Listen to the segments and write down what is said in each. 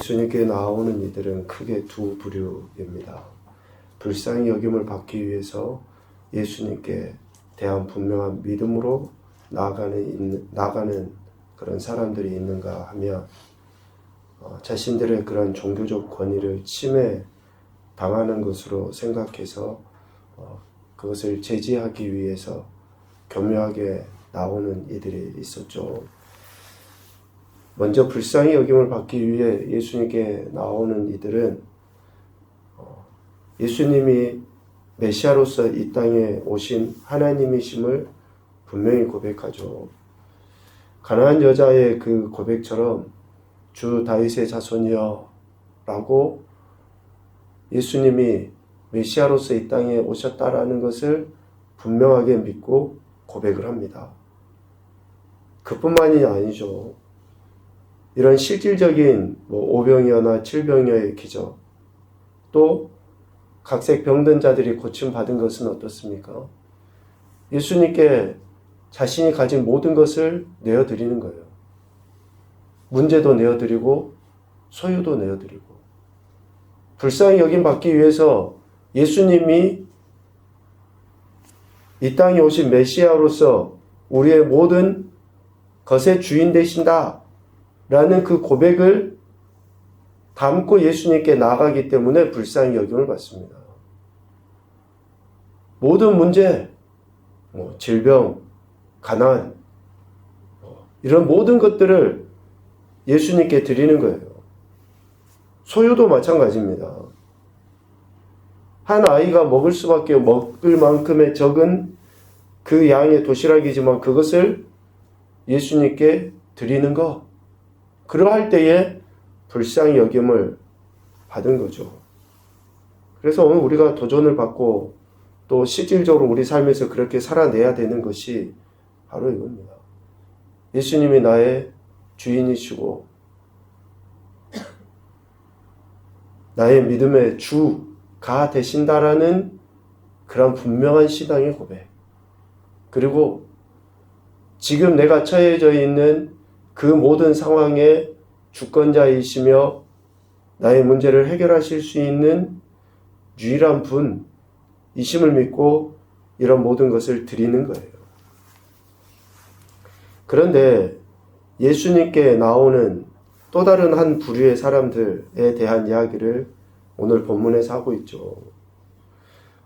예수님께 나오는 이들은 크게 두 부류입니다. 불쌍히 여김을 받기 위해서 예수님께 대한 분명한 믿음으로 나아가는 그런 사람들이 있는가 하면 자신들의 그런 종교적 권위를 침해당하는 것으로 생각해서 그것을 제지하기 위해서 교묘하게 나오는 이들이 있었죠. 먼저 불쌍히 여김을 받기 위해 예수님께 나오는 이들은 예수님이 메시아로서 이 땅에 오신 하나님이심을 분명히 고백하죠. 가난한 여자의 그 고백처럼 주 다윗의 자손이여 라고 예수님이 메시아로서 이 땅에 오셨다라는 것을 분명하게 믿고 고백을 합니다. 그뿐만이 아니죠. 이런 실질적인 오병이어나 칠병이어의 기적, 또 각색 병든 자들이 고침받은 것은 어떻습니까? 예수님께 자신이 가진 모든 것을 내어드리는 거예요. 문제도 내어드리고 소유도 내어드리고, 불쌍히 여김 받기 위해서 예수님이 이 땅에 오신 메시아로서 우리의 모든 것의 주인 되신다 라는 그 고백을 담고 예수님께 나아가기 때문에 불쌍히 여김을 받습니다. 모든 문제, 질병, 가난, 이런 모든 것들을 예수님께 드리는 거예요. 소유도 마찬가지입니다. 한 아이가 먹을 만큼의 적은 그 양의 도시락이지만 그것을 예수님께 드리는 것, 그러할 때에 불쌍히 여김을 받은 거죠. 그래서 오늘 우리가 도전을 받고 또 실질적으로 우리 삶에서 그렇게 살아내야 되는 것이 바로 이겁니다. 예수님이 나의 주인이시고 나의 믿음의 주가 되신다라는 그런 분명한 신앙의 고백, 그리고 지금 내가 처해져 있는 그 모든 상황의 주권자이시며 나의 문제를 해결하실 수 있는 유일한 분이심을 믿고 이런 모든 것을 드리는 거예요. 그런데 예수님께 나오는 또 다른 한 부류의 사람들에 대한 이야기를 오늘 본문에서 하고 있죠.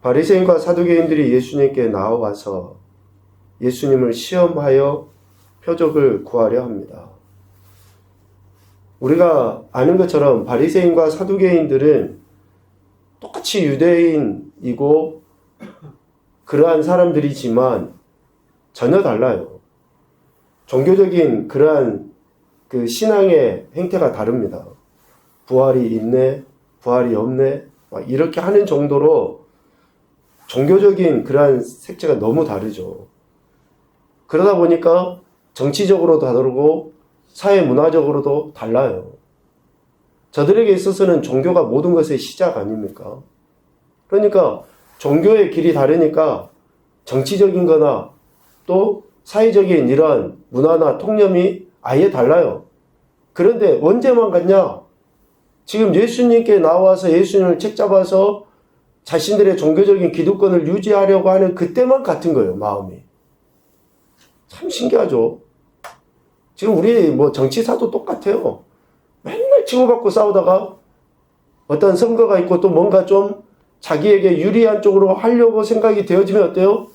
바리새인과 사두개인들이 예수님께 나와서 예수님을 시험하여 표적을 구하려 합니다. 우리가 아는 것처럼 바리새인과 사두개인들은 똑같이 유대인이고 그러한 사람들이지만 전혀 달라요. 종교적인 그러한 그 신앙의 행태가 다릅니다. 부활이 있네, 부활이 없네, 이렇게 하는 정도로 종교적인 그러한 색채가 너무 다르죠. 그러다 보니까 정치적으로도 다르고 사회 문화적으로도 달라요. 저들에게 있어서는 종교가 모든 것의 시작 아닙니까? 그러니까 종교의 길이 다르니까 정치적인 거나 또 사회적인 이런 문화나 통념이 아예 달라요. 그런데 언제만 같냐? 지금 예수님께 나와서 예수님을 책잡아서 자신들의 종교적인 기득권을 유지하려고 하는 그때만 같은 거예요, 마음이. 참 신기하죠? 지금 우리 정치사도 똑같아요. 맨날 치고받고 싸우다가 어떤 선거가 있고 또 뭔가 좀 자기에게 유리한 쪽으로 하려고 생각이 되어지면 어때요?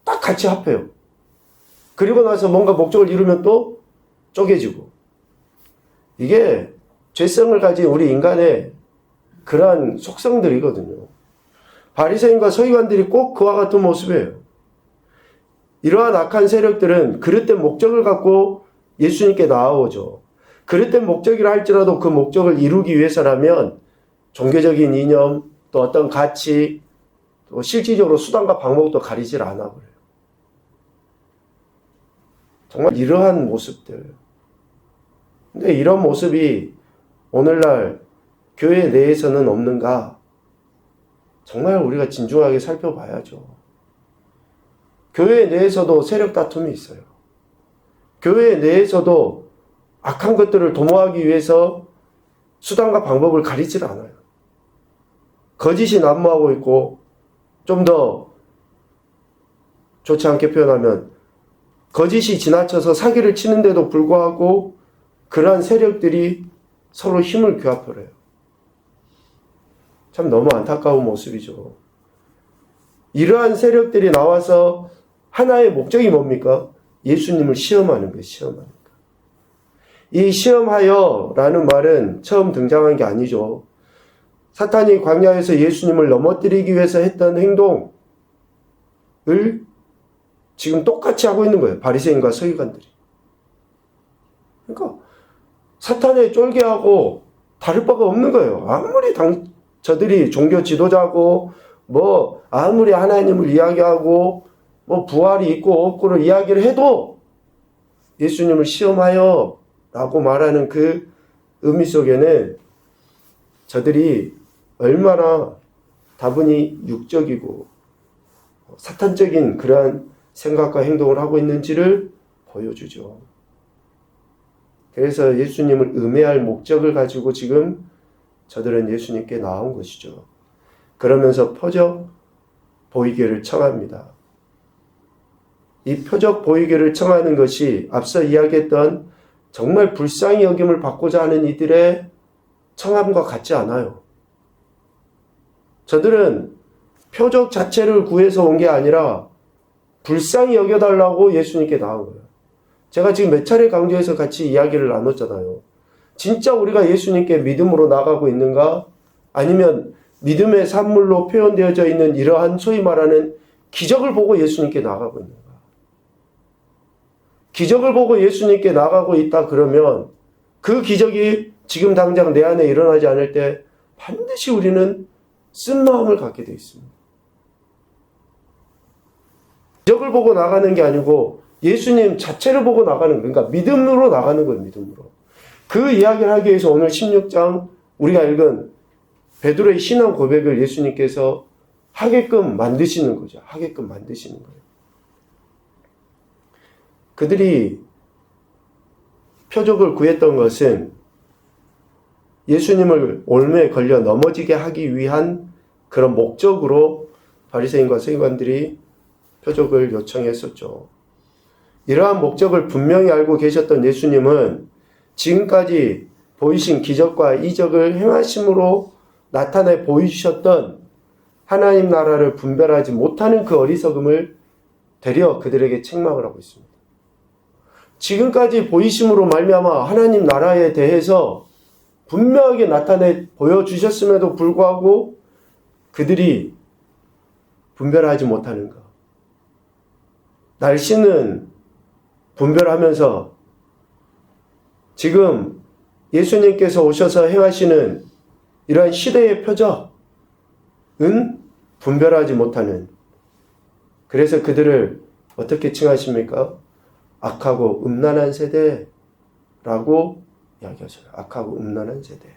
딱 같이 합해요. 그리고 나서 뭔가 목적을 이루면 또 쪼개지고. 이게 죄성을 가진 우리 인간의 그러한 속성들이거든요. 바리새인과 서기관들이 꼭 그와 같은 모습이에요. 이러한 악한 세력들은 그릇된 목적을 갖고 예수님께 나아오죠. 그릇된 목적이라 할지라도 그 목적을 이루기 위해서라면 종교적인 이념, 또 어떤 가치, 또 실질적으로 수단과 방법도 가리질 않아 버려요. 정말 이러한 모습들. 근데 이런 모습이 오늘날 교회 내에서는 없는가? 정말 우리가 진중하게 살펴봐야죠. 교회 내에서도 세력 다툼이 있어요. 교회 내에서도 악한 것들을 도모하기 위해서 수단과 방법을 가리질 않아요. 거짓이 난무하고 있고, 좀 더 좋지 않게 표현하면 거짓이 지나쳐서 사기를 치는데도 불구하고 그러한 세력들이 서로 힘을 규합을 해요. 참 너무 안타까운 모습이죠. 이러한 세력들이 나와서 하나의 목적이 뭡니까? 예수님을 시험하는 거예요. 시험하는 거. 이 시험하여라는 말은 처음 등장한 게 아니죠. 사탄이 광야에서 예수님을 넘어뜨리기 위해서 했던 행동을 지금 똑같이 하고 있는 거예요. 바리새인과 서기관들이. 그러니까 사탄에 쫄게하고 다를 바가 없는 거예요. 아무리 저들이 종교 지도자고 아무리 하나님을 이야기하고 부활이 있고 없고를 이야기를 해도 예수님을 시험하여 라고 말하는 그 의미 속에는 저들이 얼마나 다분히 육적이고 사탄적인 그러한 생각과 행동을 하고 있는지를 보여주죠. 그래서 예수님을 음해할 목적을 가지고 지금 저들은 예수님께 나온 것이죠. 그러면서 표적 보이기를 청합니다. 이 표적 보이기를 청하는 것이 앞서 이야기했던 정말 불쌍히 여김을 받고자 하는 이들의 청함과 같지 않아요. 저들은 표적 자체를 구해서 온 게 아니라 불쌍히 여겨달라고 예수님께 나온 거예요. 제가 지금 몇 차례 강조해서 같이 이야기를 나눴잖아요. 진짜 우리가 예수님께 믿음으로 나가고 있는가? 아니면 믿음의 산물로 표현되어져 있는 이러한 소위 말하는 기적을 보고 예수님께 나가고 있는가? 기적을 보고 예수님께 나가고 있다 그러면 그 기적이 지금 당장 내 안에 일어나지 않을 때 반드시 우리는 쓴 마음을 갖게 되어 있습니다. 기적을 보고 나가는 게 아니고 예수님 자체를 보고 나가는 거예요. 그러니까 믿음으로 나가는 거예요. 믿음으로. 그 이야기를 하기 위해서 오늘 16장 우리가 읽은 베드로의 신앙 고백을 예수님께서 하게끔 만드시는 거죠. 하게끔 만드시는 거예요. 그들이 표적을 구했던 것은 예수님을 올무에 걸려 넘어지게 하기 위한 그런 목적으로 바리새인과 서기관들이 표적을 요청했었죠. 이러한 목적을 분명히 알고 계셨던 예수님은 지금까지 보이신 기적과 이적을 행하심으로 나타내 보이셨던 하나님 나라를 분별하지 못하는 그 어리석음을 되려 그들에게 책망을 하고 있습니다. 지금까지 보이심으로 말미암아 하나님 나라에 대해서 분명하게 나타내 보여주셨음에도 불구하고 그들이 분별하지 못하는 것. 날씨는 분별하면서 지금 예수님께서 오셔서 행하시는 이러한 시대의 표적은 분별하지 못하는, 그래서 그들을 어떻게 칭하십니까? 악하고 음란한 세대라고 이야기하셔요. 악하고 음란한 세대.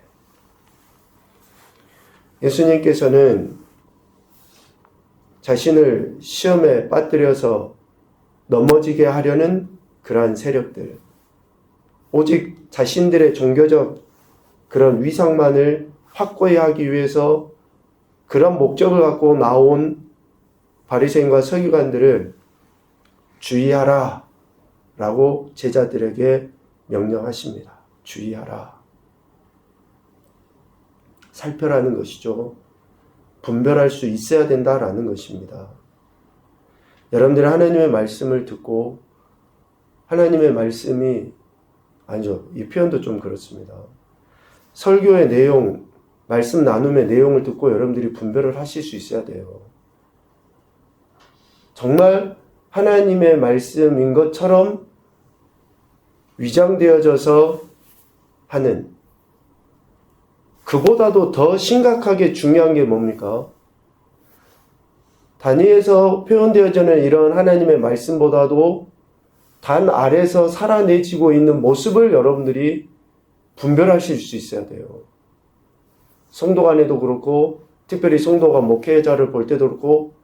예수님께서는 자신을 시험에 빠뜨려서 넘어지게 하려는 그러한 세력들, 오직 자신들의 종교적 그런 위상만을 확고히 하기 위해서 그런 목적을 갖고 나온 바리새인과 서기관들을 주의하라 라고 제자들에게 명령하십니다. 주의하라. 살펴라는 것이죠. 분별할 수 있어야 된다라는 것입니다. 여러분들이 하나님의 말씀을 듣고 하나님의 말씀이 아니죠. 이 표현도 좀 그렇습니다. 설교의 내용, 말씀 나눔의 내용을 듣고 여러분들이 분별을 하실 수 있어야 돼요. 정말 하나님의 말씀인 것처럼 위장되어져서 하는, 그보다도 더 심각하게 중요한 게 뭡니까? 단위에서 표현되어지는 이런 하나님의 말씀보다도 단 아래서 살아내지고 있는 모습을 여러분들이 분별하실 수 있어야 돼요. 성도 간에도 그렇고, 특별히 성도가 목회자를 볼 때도 그렇고,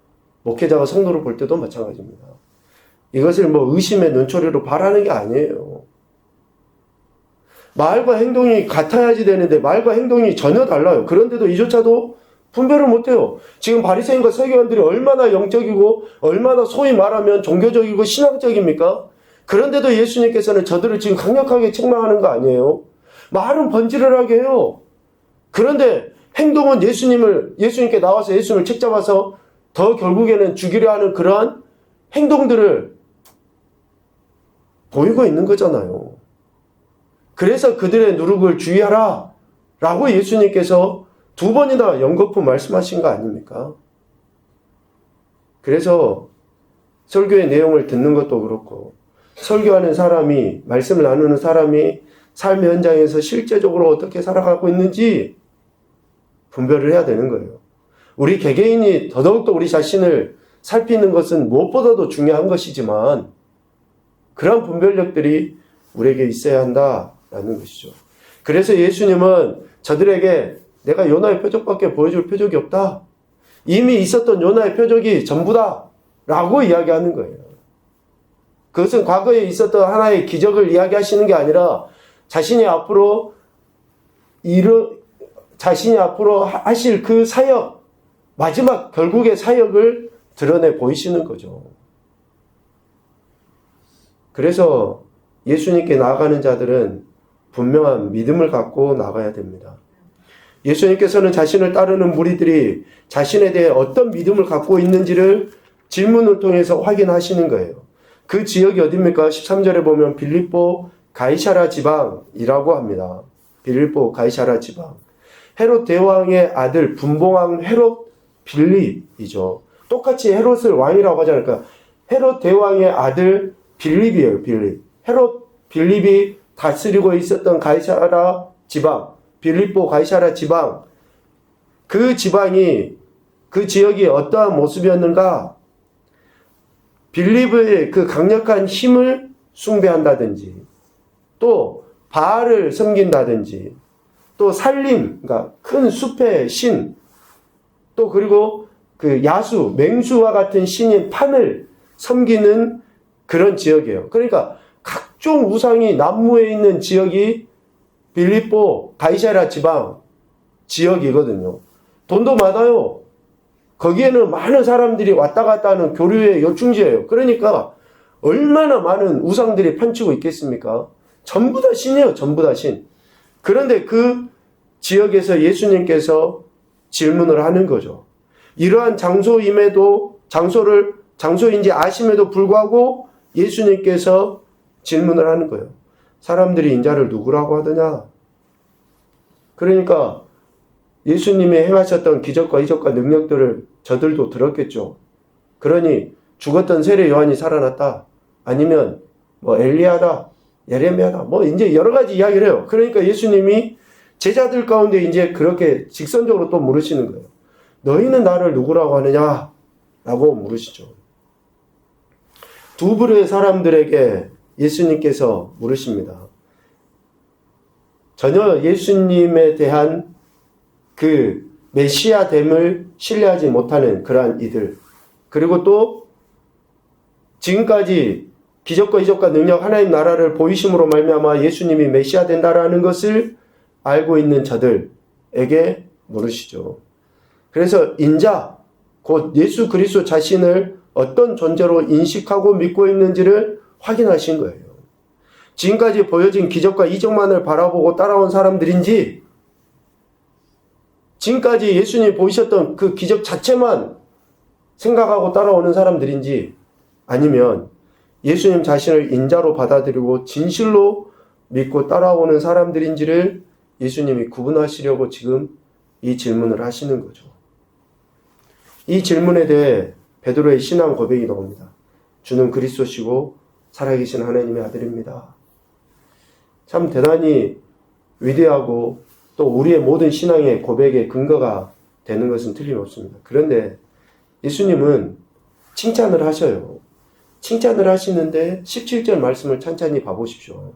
목회자가 성도를 볼 때도 마찬가지입니다. 이것을 의심의 눈초리로 바라는 게 아니에요. 말과 행동이 같아야지 되는데 말과 행동이 전혀 달라요. 그런데도 이조차도 분별을 못해요. 지금 바리새인과 서기관들이 얼마나 영적이고 얼마나 소위 말하면 종교적이고 신앙적입니까? 그런데도 예수님께서는 저들을 지금 강력하게 책망하는 거 아니에요? 말은 번지르르하게 해요. 그런데 행동은 예수님께 나와서 예수님을 책잡아서 더 결국에는 죽이려 하는 그러한 행동들을 보이고 있는 거잖아요. 그래서 그들의 누룩을 주의하라 라고 예수님께서 2번이나 연거푸 말씀하신 거 아닙니까? 그래서 설교의 내용을 듣는 것도 그렇고 설교하는 사람이, 말씀을 나누는 사람이 삶의 현장에서 실제적으로 어떻게 살아가고 있는지 분별을 해야 되는 거예요. 우리 개개인이 더더욱더 우리 자신을 살피는 것은 무엇보다도 중요한 것이지만 그런 분별력들이 우리에게 있어야 한다라는 것이죠. 그래서 예수님은 저들에게 내가 요나의 표적밖에 보여줄 표적이 없다. 이미 있었던 요나의 표적이 전부다. 라고 이야기하는 거예요. 그것은 과거에 있었던 하나의 기적을 이야기하시는 게 아니라 자신이 앞으로 하실 그 사역, 마지막 결국의 사역을 드러내 보이시는 거죠. 그래서 예수님께 나아가는 자들은 분명한 믿음을 갖고 나가야 됩니다. 예수님께서는 자신을 따르는 무리들이 자신에 대해 어떤 믿음을 갖고 있는지를 질문을 통해서 확인하시는 거예요. 그 지역이 어디입니까? 13절에 보면 빌립보 가이사라 지방이라고 합니다. 빌립보 가이사라 지방. 헤롯 대왕의 아들 분봉왕 헤롯 빌립이죠. 똑같이 헤롯을 왕이라고 하지 않을까? 헤롯 대왕의 아들 빌립이에요. 빌립. 헤롯 빌립이 다스리고 있었던 가이사라 지방, 빌립보 가이사라 지방, 그 지역이 어떠한 모습이었는가? 빌립의 그 강력한 힘을 숭배한다든지, 또 바알을 섬긴다든지, 또 살림, 그러니까 큰 숲의 신, 또 그리고 그 야수, 맹수와 같은 신인 판을 섬기는 그런 지역이에요. 그러니까 각종 우상이 난무해 있는 지역이 빌립보 가이사라 지방 지역이거든요. 돈도 많아요. 거기에는 많은 사람들이 왔다 갔다 하는 교류의 요충지예요. 그러니까 얼마나 많은 우상들이 판치고 있겠습니까? 전부 다 신이에요. 전부 다 신. 그런데 그 지역에서 예수님께서 질문을 하는 거죠. 이러한 장소인지 아심에도 불구하고 예수님께서 질문을 하는 거예요. 사람들이 인자를 누구라고 하더냐? 그러니까 예수님이 행하셨던 기적과 이적과 능력들을 저들도 들었겠죠. 그러니 죽었던 세례 요한이 살아났다. 아니면 엘리야다, 예레미야다. 이제 여러 가지 이야기를 해요. 그러니까 예수님이 제자들 가운데 이제 그렇게 직선적으로 또 물으시는 거예요. 너희는 나를 누구라고 하느냐? 라고 물으시죠. 두 부류의 사람들에게 예수님께서 물으십니다. 전혀 예수님에 대한 그 메시아됨을 신뢰하지 못하는 그러한 이들, 그리고 또 지금까지 기적과 이적과 능력 하나님 나라를 보이심으로 말미암아 예수님이 메시아 된다라는 것을 알고 있는 자들에게 물으시죠. 그래서 인자, 곧 예수 그리스도 자신을 어떤 존재로 인식하고 믿고 있는지를 확인하신 거예요. 지금까지 보여진 기적과 이적만을 바라보고 따라온 사람들인지, 지금까지 예수님이 보이셨던 그 기적 자체만 생각하고 따라오는 사람들인지, 아니면 예수님 자신을 인자로 받아들이고 진실로 믿고 따라오는 사람들인지를 예수님이 구분하시려고 지금 이 질문을 하시는 거죠. 이 질문에 대해 베드로의 신앙 고백이 나옵니다. 주는 그리스도시고 살아계신 하나님의 아들입니다. 참 대단히 위대하고 또 우리의 모든 신앙의 고백의 근거가 되는 것은 틀림없습니다. 그런데 예수님은 칭찬을 하셔요. 칭찬을 하시는데 17절 말씀을 찬찬히 봐보십시오.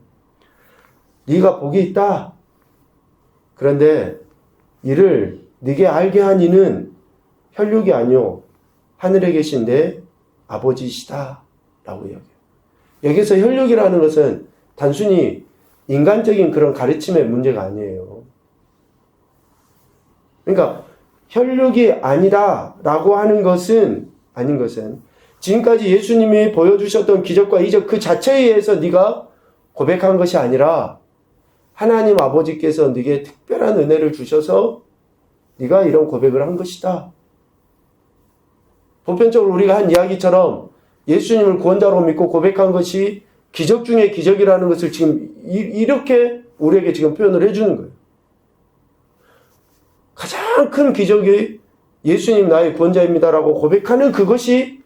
네가 복이 있다. 그런데 이를 네게 알게 한 이는 혈육이 아니요 하늘에 계신 내 아버지시다 라고 이야기해요. 여기서 혈육이라는 것은 단순히 인간적인 그런 가르침의 문제가 아니에요. 그러니까 혈육이 아니다라고 하는 것은 지금까지 예수님이 보여주셨던 기적과 이적 그 자체에 의해서 네가 고백한 것이 아니라 하나님 아버지께서 네게 특별한 은혜를 주셔서 네가 이런 고백을 한 것이다. 보편적으로 우리가 한 이야기처럼 예수님을 구원자로 믿고 고백한 것이 기적 중에 기적이라는 것을 지금 이렇게 우리에게 지금 표현을 해주는 거예요. 가장 큰 기적이 예수님 나의 구원자입니다라고 고백하는 그것이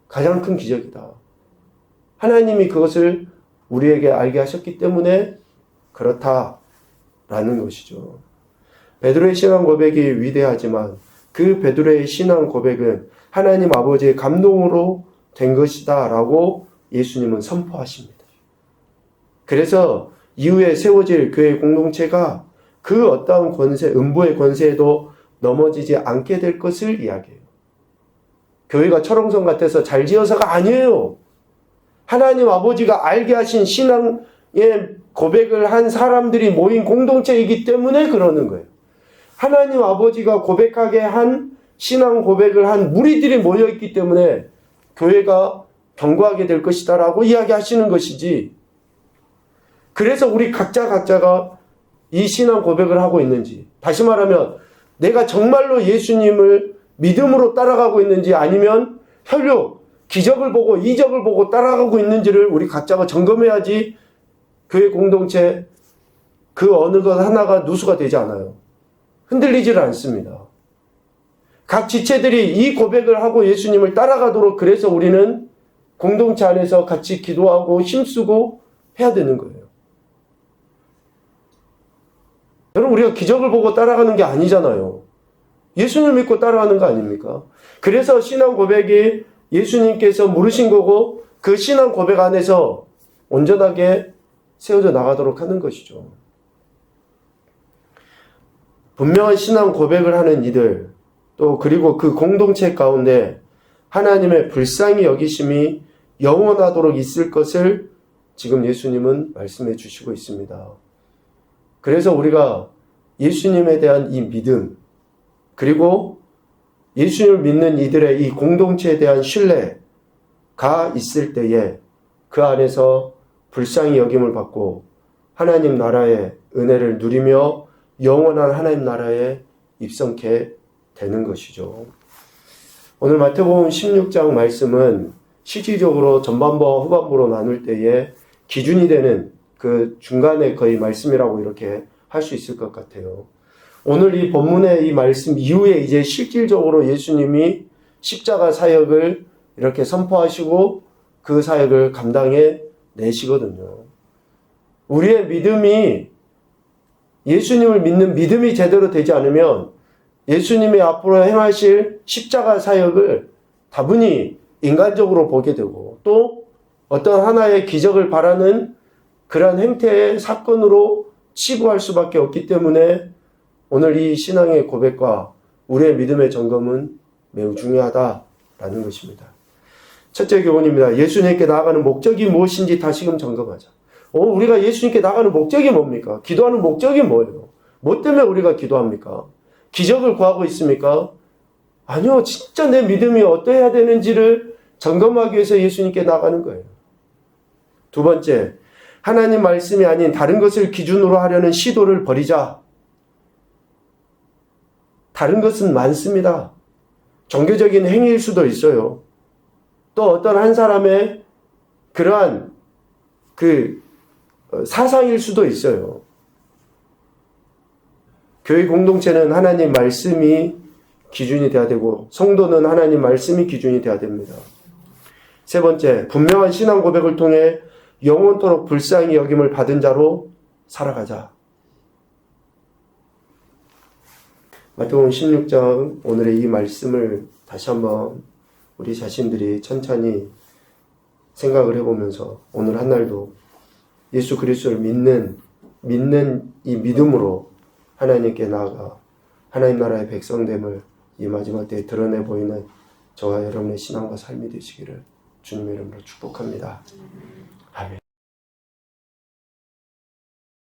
가장 큰 기적이다. 하나님이 그것을 우리에게 알게 하셨기 때문에 그렇다라는 것이죠. 베드로의 신앙 고백이 위대하지만 그 베드로의 신앙 고백은 하나님 아버지의 감동으로 된 것이다 라고 예수님은 선포하십니다. 그래서 이후에 세워질 교회 공동체가 그 어떠한 권세, 음부의 권세에도 넘어지지 않게 될 것을 이야기해요. 교회가 철옹성 같아서 잘 지어서가 아니에요. 하나님 아버지가 알게 하신 신앙의 고백을 한 사람들이 모인 공동체이기 때문에 그러는 거예요. 하나님 아버지가 고백하게 한 신앙 고백을 한 무리들이 모여있기 때문에 교회가 견고하게 될 것이다 라고 이야기하시는 것이지, 그래서 우리 각자가 이 신앙 고백을 하고 있는지, 다시 말하면 내가 정말로 예수님을 믿음으로 따라가고 있는지 아니면 혈육, 기적을 보고 이적을 보고 따라가고 있는지를 우리 각자가 점검해야지 교회 공동체 그 어느 것 하나가 누수가 되지 않아요. 흔들리지를 않습니다. 각 지체들이 이 고백을 하고 예수님을 따라가도록 그래서 우리는 공동체 안에서 같이 기도하고 힘쓰고 해야 되는 거예요. 여러분, 우리가 기적을 보고 따라가는 게 아니잖아요. 예수님을 믿고 따라가는 거 아닙니까? 그래서 신앙 고백이 예수님께서 물으신 거고 그 신앙 고백 안에서 온전하게 세워져 나가도록 하는 것이죠. 분명한 신앙 고백을 하는 이들, 또 그리고 그 공동체 가운데 하나님의 불쌍히 여기심이 영원하도록 있을 것을 지금 예수님은 말씀해 주시고 있습니다. 그래서 우리가 예수님에 대한 이 믿음, 그리고 예수님을 믿는 이들의 이 공동체에 대한 신뢰가 있을 때에 그 안에서 불쌍히 여김을 받고 하나님 나라의 은혜를 누리며 영원한 하나님 나라에 입성케 되는 것이죠. 오늘 마태복음 16장 말씀은 실질적으로 전반부와 후반부로 나눌 때에 기준이 되는 그 중간에 거의 말씀이라고 이렇게 할 수 있을 것 같아요. 오늘 이 본문의 이 말씀 이후에 이제 실질적으로 예수님이 십자가 사역을 이렇게 선포하시고 그 사역을 감당해 내시거든요. 우리의 믿음이, 예수님을 믿는 믿음이 제대로 되지 않으면 예수님이 앞으로 행하실 십자가 사역을 다분히 인간적으로 보게 되고 또 어떤 하나의 기적을 바라는 그러한 행태의 사건으로 치부할 수밖에 없기 때문에 오늘 이 신앙의 고백과 우리의 믿음의 점검은 매우 중요하다라는 것입니다. 첫째 교훈입니다. 예수님께 나아가는 목적이 무엇인지 다시금 점검하자. 우리가 예수님께 나아가는 목적이 뭡니까? 기도하는 목적이 뭐예요? 뭐 때문에 우리가 기도합니까? 기적을 구하고 있습니까? 아니요. 진짜 내 믿음이 어떠해야 되는지를 점검하기 위해서 예수님께 나아가는 거예요. 두 번째, 하나님 말씀이 아닌 다른 것을 기준으로 하려는 시도를 버리자. 다른 것은 많습니다. 종교적인 행위일 수도 있어요. 또 어떤 한 사람의 그러한 사상일 수도 있어요. 교회 공동체는 하나님 말씀이 기준이 되어야 되고 성도는 하나님 말씀이 기준이 되어야 됩니다. 세 번째, 분명한 신앙 고백을 통해 영원토록 불쌍히 여김을 받은 자로 살아가자. 마태복음 16장 오늘의 이 말씀을 다시 한번 우리 자신들이 천천히 생각을 해보면서 오늘 한 날도 예수 그리스도를 믿는 이 믿음으로 하나님께 나아가 하나님 나라의 백성됨을 이 마지막 때에 드러내 보이는 저와 여러분의 신앙과 삶이 되시기를 주님의 이름으로 축복합니다.